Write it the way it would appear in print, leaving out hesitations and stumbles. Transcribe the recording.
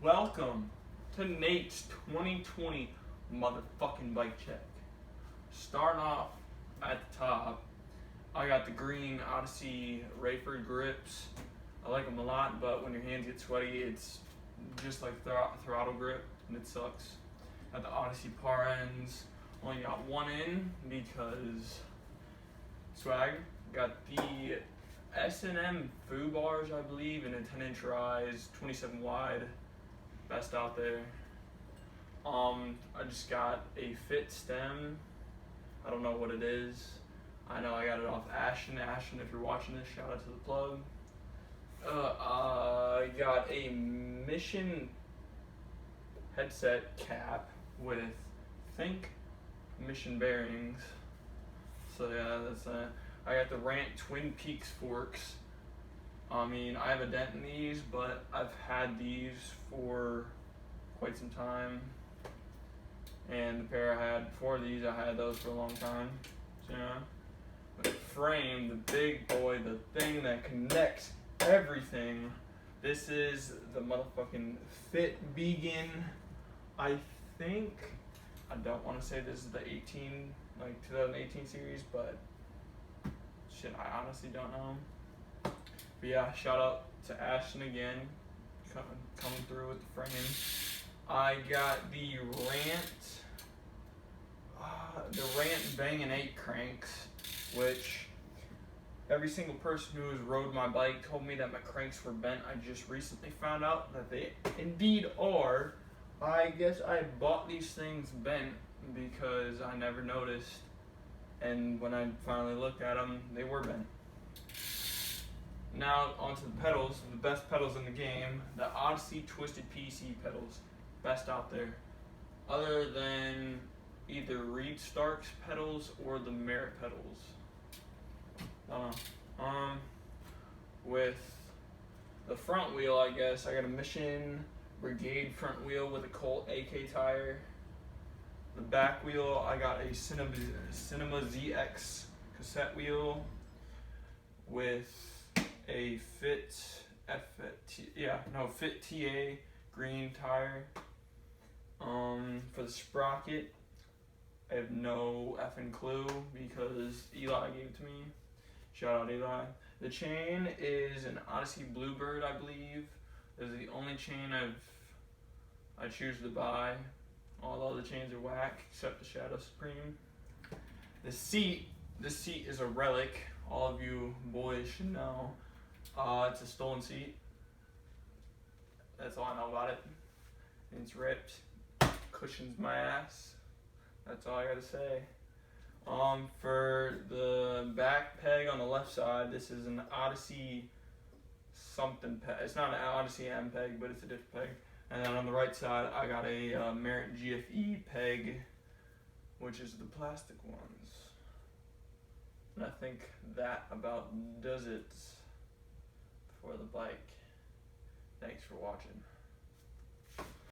Welcome to Nate's 2020 motherfucking bike check. Starting off at the top, I got the green Odyssey Rayford grips. I like them a lot, but when your hands get sweaty, it's just like throttle grip, and it sucks. Got the Odyssey par ends. Only got one in because swag. Got the S&M Foo bars, I believe, in a 10-inch rise, 27 wide. Best out there. I just got a fit stem. I don't know what it is. I know I got it off Ashton. Ashton, if you're watching this, shout out to the plug. I got a Mission headset cap with, I think, Mission bearings. So yeah, that's that. I got the Rant Twin Peaks forks. I mean, I have a dent in these, but I've had these for quite some time. And the pair I had before these, I had those for a long time. So yeah. The frame, the big boy, the thing that connects everything. This is the motherfucking Fit Vegan. I think, I don't want to say this is the 2018 series, but shit, I honestly don't know. But yeah, shout out to Ashton again, coming through with the frame. I got the Rant Bangin' 8 cranks, which every single person who has rode my bike told me that my cranks were bent. I just recently found out that they indeed are. I guess I bought these things bent because I never noticed, and when I finally looked at them, they were bent. Now onto the pedals, the best pedals in the game, the Odyssey Twisted PC pedals, best out there. Other than either Reed Stark's pedals or the Merit pedals. With the front wheel, I guess, I got a Mission Brigade front wheel with a Colt AK tire. The back wheel, I got a Cinema ZX cassette wheel with a Fit TA green tire. For the sprocket, I have no effing clue because Eli gave it to me. Shout out Eli. The chain is an Odyssey Bluebird, I believe. This is the only chain I choose to buy. All the other chains are whack except the Shadow Supreme. This seat is a relic. All of you boys should know. It's a stolen seat. That's all I know about it. It's ripped. Cushions my ass. That's all I gotta say. For the back peg on the left side, this is an Odyssey something peg. It's not an Odyssey M peg, but it's a different peg. And then on the right side, I got a Merit GFE peg, which is the plastic ones. And I think that about does it for the bike. Thanks for watching.